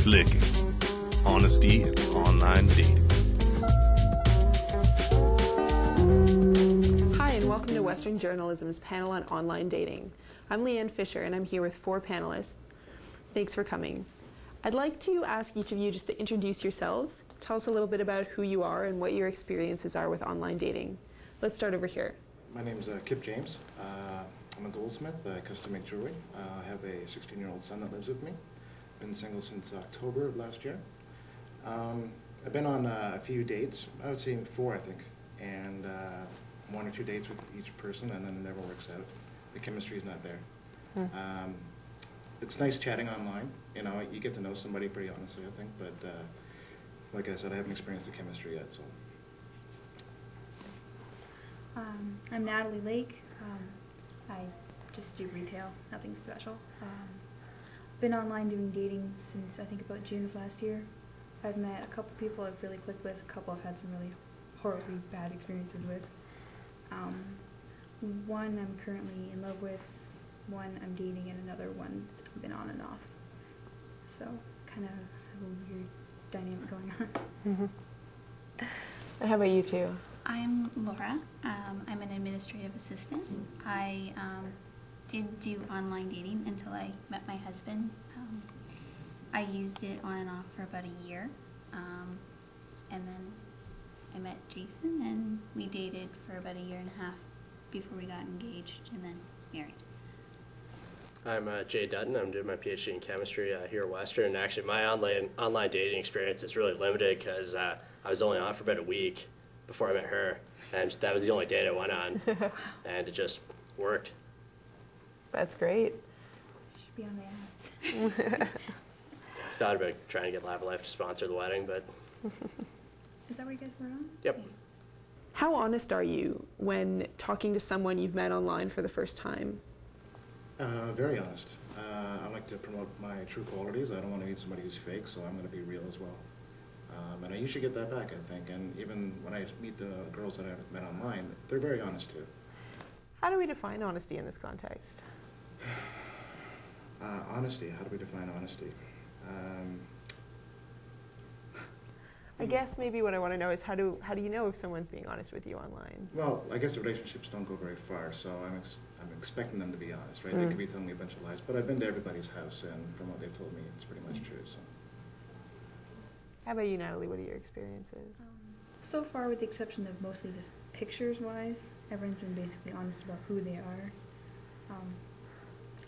Flicking. Honesty and online dating. Hi, and welcome to Western Journalism's panel on online dating. I'm Leanne Fisher, and I'm here with 4 panelists. Thanks for coming. I'd like to ask each of you just to introduce yourselves. Tell us a little bit about who you are and what your experiences are with online dating. Let's start over here. My name's Kip James. I'm a goldsmith. I custom make jewelry. I have a 16-year-old son that lives with me. Been single since October of last year. I've been on a few dates, I would say 4, I think, and 1 or 2 dates with each person, and then it never works out. The chemistry is not there. It's nice chatting online. You know, you get to know somebody pretty honestly, I think, but like I said, I haven't experienced the chemistry yet, so. I'm Natalie Lake. I just do retail, nothing special. Been online doing dating since I think about June of last year. I've met a couple people I've really clicked with, a couple I've had some really horribly bad experiences with. One I'm currently in love with, one I'm dating, and another one I've been on and off. So kind of have a weird dynamic going on. And how about you two? I'm Laura. I'm an administrative assistant. I did do online dating until I met my husband. I used it on and off for about a year. And then I met Jason, and we dated for about a year and a half before we got engaged and then married. I'm Jay Dutton. I'm doing my PhD in chemistry here at Western. Actually, my online dating experience is really limited because I was only on for about a week before I met her, and that was the only date I went on, and it just worked. That's great. Should be on the ads. I thought about trying to get Lavalife to sponsor the wedding, but... Is that where you guys were on? Yep. How honest are you when talking to someone you've met online for the first time? Very honest. I like to promote my true qualities. I don't want to meet somebody who's fake, so I'm going to be real as well. And I usually get that back, I think. And even when I meet the girls that I've met online, they're very honest too. How do we define honesty in this context? Honesty, how do we define honesty? I guess maybe what I want to know is how do you know if someone's being honest with you online? Well, I guess the relationships don't go very far, so I'm expecting them to be honest, right? They could be telling me a bunch of lies, but I've been to everybody's house, and from what they've told me, it's pretty much true. So. How about you, Natalie? What are your experiences? So far, with the exception of mostly just pictures-wise, everyone's been basically honest about who they are.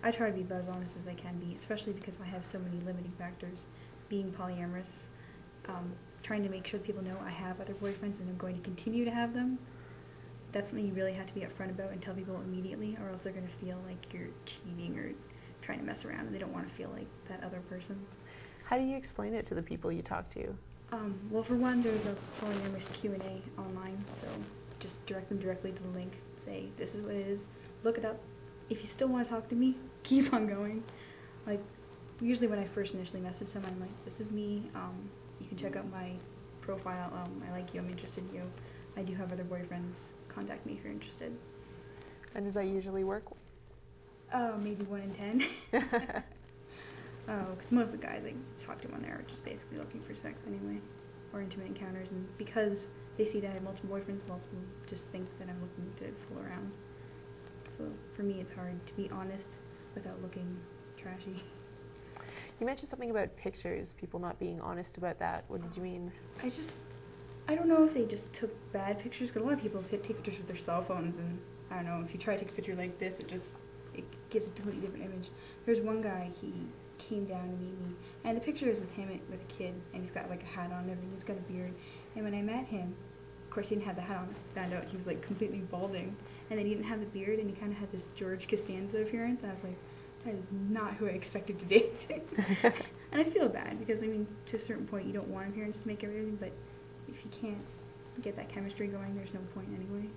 I try to be about as honest as I can be, especially because I have so many limiting factors. Being polyamorous, trying to make sure that people know I have other boyfriends and I'm going to continue to have them. That's something you really have to be upfront about and tell people immediately, or else they're going to feel like you're cheating or trying to mess around, and they don't want to feel like that other person. How do you explain it to the people you talk to? Well, for one, there's a polyamorous Q&A online, so just direct them directly to the link. Say, this is what it is. Look it up. If you still want to talk to me, keep on going. Like, usually when I first initially message someone, I'm like, this is me. You can check out my profile. I like you. I'm interested in you. I do have other boyfriends. Contact me if you're interested. And does that usually work? Maybe 1 in 10. Because most of the guys I talk to on there are just basically looking for sex anyway, or intimate encounters, and because they see that I have multiple boyfriends, most of them just think that I'm looking to fool around. So for me, it's hard to be honest without looking trashy. You mentioned something about pictures, people not being honest about that. What did you mean? I don't know if they just took bad pictures, because a lot of people take pictures with their cell phones, and I don't know, if you try to take a picture like this, it gives a totally different image. There's one guy, he came down to meet me, and the picture is with him with a kid, and he's got like a hat on and everything, he's got a beard, and when I met him, of course he didn't have the hat on, I found out he was like completely balding, and then he didn't have the beard, and he kind of had this George Costanza appearance, and I was like, that is not who I expected to date. And I feel bad, because I mean, to a certain point you don't want appearance to make everything, but if you can't get that chemistry going, there's no point anyway.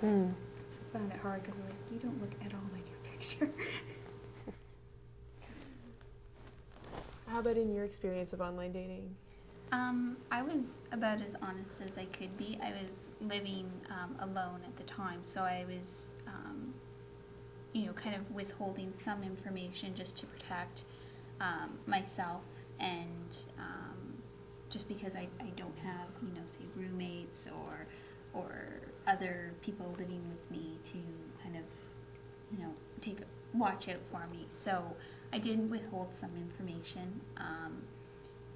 So I found it hard, because like, you don't look at all like your picture. How about in your experience of online dating? I was about as honest as I could be. I was living alone at the time, so I was you know, kind of withholding some information just to protect myself and just because I don't have, you know, say roommates or other people living with me to kind of, you know, watch out for me. So I did withhold some information,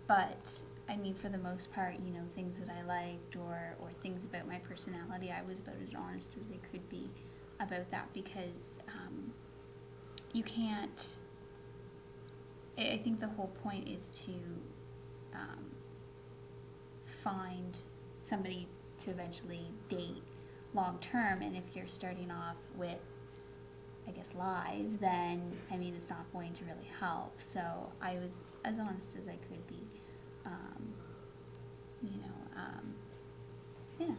but I mean, for the most part, you know, things that I liked or things about my personality, I was about as honest as I could be about that because you can't. I think the whole point is to find somebody to eventually date long term, and if you're starting off with, I guess, lies, then I mean it's not going to really help. So I was as honest as I could be, yeah.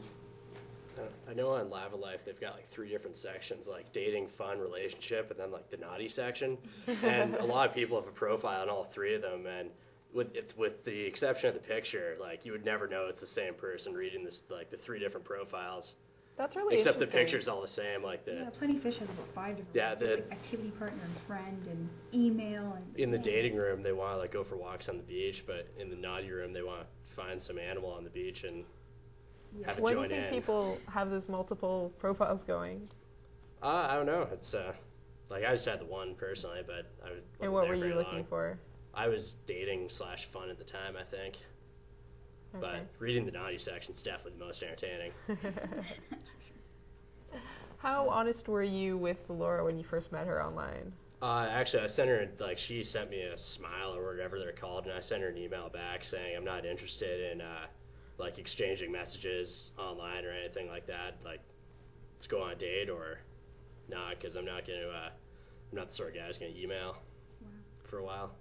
I know on Lava Life they've got like 3 different sections, like dating, fun, relationship, and then like the naughty section. And a lot of people have a profile on all 3 of them, and with the exception of the picture, like you would never know it's the same person reading this, like the 3 different profiles. That's really Except the interesting. picture's all the same, like the Yeah, Plenty of Fish has about 5 different Yeah, ones. There's like activity partner and friend and email and in the dating room they want to like go for walks on the beach, but in the naughty room they want to find some animal on the beach and have it Why do you join think in. people have those multiple profiles going? I don't know. It's like I just had the one personally, but I wasn't And what there were you very looking long. for? I was dating / fun at the time, I think. Okay. But reading the naughty section's definitely the most entertaining. How honest were you with Laura when you first met her online? Actually, I sent her, like, she sent me a smile or whatever they're called, and I sent her an email back saying I'm not interested in, like, exchanging messages online or anything like that. Like, let's go on a date or not, because I'm not going to, I'm not the sort of guy who's going to email for a while.